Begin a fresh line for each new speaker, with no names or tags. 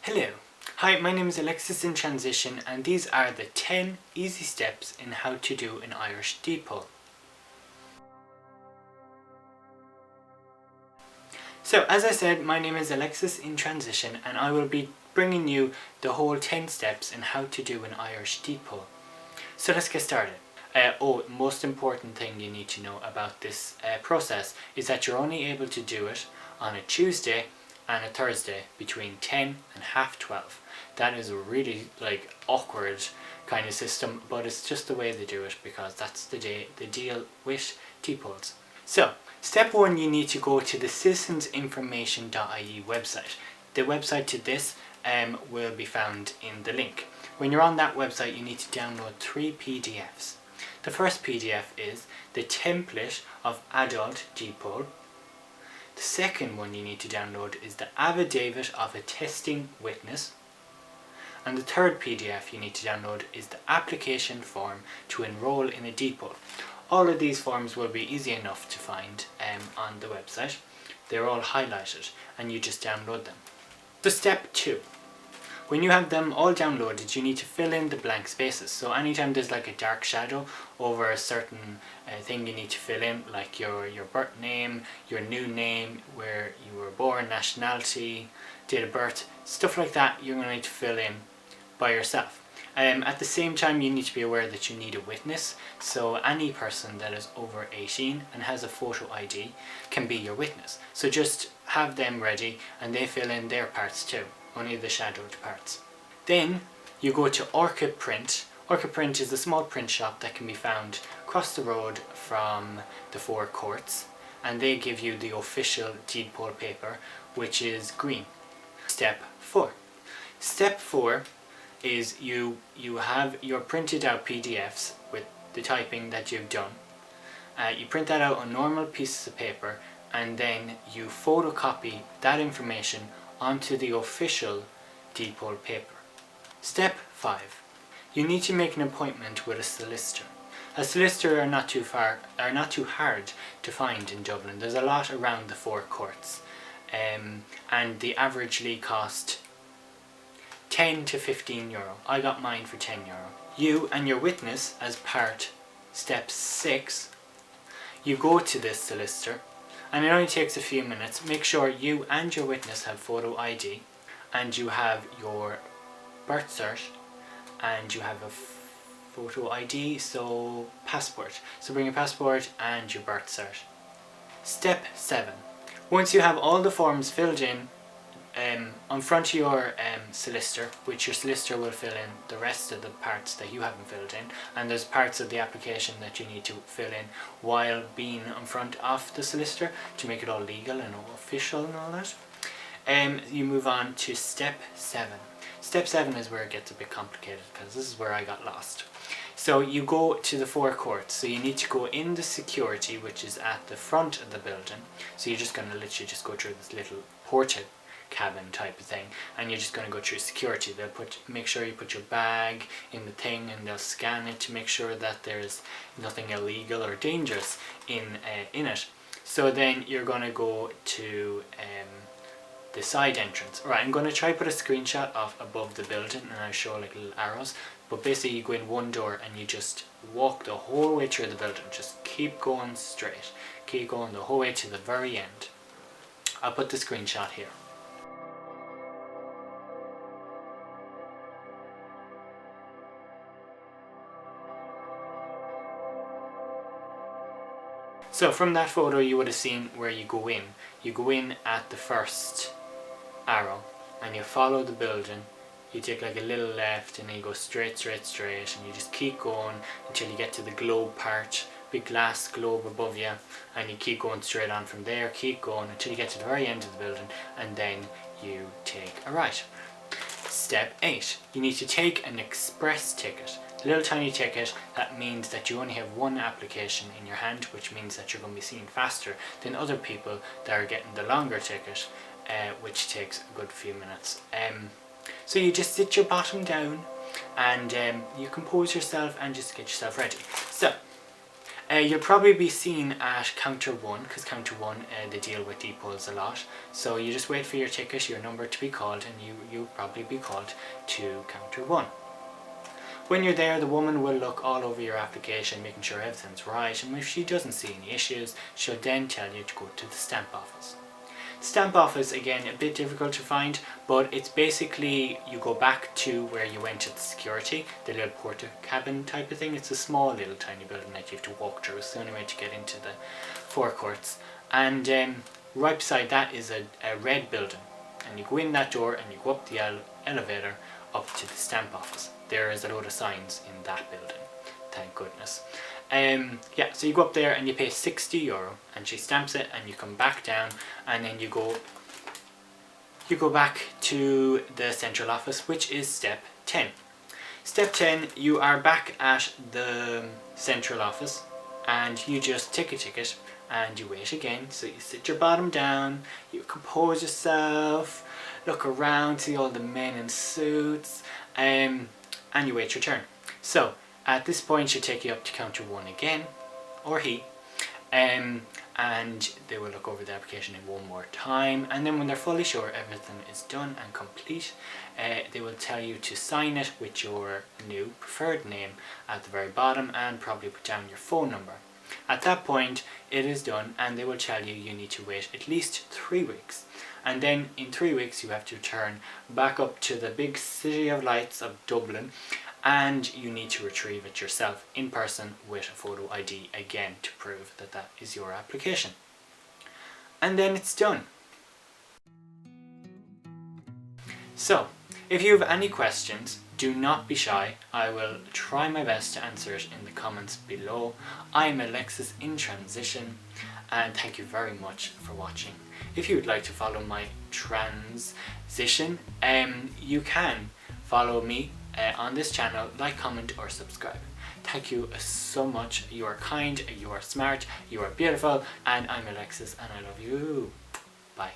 Hello. Hi, my name is Alexis in Transition, and these are the 10 easy steps in how to do an Irish Deedpoll. So, as I said, my name is Alexis in Transition, and I will be bringing you the whole 10 steps in how to do an Irish Deedpoll. So let's get started. Most important thing you need to know about this process is that you're only able to do it on a Tuesday and a Thursday between 10 and half 12. That is a really awkward kind of system, but it's just the way they do it because that's the day they deal with Deedpolls. So, step 1, you need to go to the citizensinformation.ie website. The website to this will be found in the link. When you're on that website, you need to download 3 PDFs. The first PDF is the template of adult Deedpoll. The second one you need to download is the affidavit of attesting witness. And the third PDF you need to download is the application form to enrol in a Deedpoll. All of these forms will be easy enough to find on the website. They're all highlighted and you just download them. So step 2. When you have them all downloaded, you need to fill in the blank spaces. So anytime there's like a dark shadow over a certain thing you need to fill in, like your birth name, your new name, where you were born, nationality, date of birth, stuff like that, you're going to need to fill in by yourself. At the same time, you need to be aware that you need a witness. So any person that is over 18 and has a photo ID can be your witness. So just have them ready and they fill in their parts too. Only the shadowed parts. Then you go to Orchid Print. Orchid Print is a small print shop that can be found across the road from the 4 courts, and they give you the official Deedpoll paper, which is green. Step 4. Step 4 is you have your printed out PDFs with the typing that you've done. You print that out on normal pieces of paper, and then you photocopy that information onto the official Deedpoll paper. Step 5. You need to make an appointment with a solicitor. A solicitor are not too hard to find in Dublin. There's a lot around the 4 courts, and they averagely cost 10 to 15 euro. I got mine for 10 euro. You and your witness, as part step 6, you go to this solicitor. And it only takes a few minutes. Make sure you and your witness have photo ID, and you have your birth cert, and you have a photo ID, so passport. So bring your passport and your birth cert. Step 7. Once you have all the forms filled in on front of your solicitor, which your solicitor will fill in the rest of the parts that you haven't filled in, and there's parts of the application that you need to fill in while being in front of the solicitor to make it all legal and all official and all that. You move on to step 7. Step 7 is where it gets a bit complicated because this is where I got lost. So you go to the 4 courts, so you need to go in the security, which is at the front of the building. So you're just going to literally just go through this little portal cabin type of thing, and you're just going to go through security. They'll make sure you put your bag in the thing, and they'll scan it to make sure that there's nothing illegal or dangerous in it. So then you're going to go to the side entrance. Right, I'm going to try put a screenshot of above the building, and I'll show like little arrows. But basically, you go in one door and you just walk the whole way through the building. Just keep going straight. Keep going the whole way to the very end. I'll put the screenshot here. So from that photo you would have seen where you go in. You go in at the first arrow and you follow the building. You take like a little left and then you go straight and you just keep going until you get to the globe part, big glass globe above you, and you keep going straight on from there, keep going until you get to the very end of the building, and then you take a right. Step 8. You need to take an express ticket. A little tiny ticket that means that you only have one application in your hand, which means that you're going to be seen faster than other people that are getting the longer ticket, which takes a good few minutes. So you just sit your bottom down and you compose yourself and just get yourself ready. So You'll probably be seen at counter 1, because counter 1 they deal with deedpolls a lot. So you just wait for your ticket, your number to be called, and you'll probably be called to counter 1. When you're there, the woman will look all over your application, making sure everything's right, and if she doesn't see any issues, she'll then tell you to go to the stamp office. Stamp office, again, a bit difficult to find, but it's basically you go back to where you went at the security, the little porter cabin type of thing. It's a small little tiny building that you have to walk through. It's the only way to get into the forecourts. And right beside that is a red building, and you go in that door and you go up the elevator up to the stamp office. There is a load of signs in that building, thank goodness. Yeah, so you go up there and you pay €60 and she stamps it, and you come back down, and then you go back to the central office, which is step 10. Step 10, you are back at the central office and you just take a ticket and you wait again. So you sit your bottom down, you compose yourself, look around, see all the men in suits, and you wait your turn. So at this point she'll take you up to counter 1 again, or he, and they will look over the application in one more time, and then when they're fully sure everything is done and complete, they will tell you to sign it with your new preferred name at the very bottom, and probably put down your phone number. At that point it is done, and they will tell you you need to wait at least 3 weeks, and then in 3 weeks you have to return back up to the big city of lights of Dublin, and you need to retrieve it yourself in person with a photo ID again to prove that that is your application. And then it's done. So, if you have any questions, do not be shy. I will try my best to answer it in the comments below. I'm Alexis in Transition, and thank you very much for watching. If you would like to follow my Trans-ition, you can follow me on this channel, like, comment or subscribe. Thank you so much. You are kind, you are smart, you are beautiful, and I'm Alexis and I love you. Bye.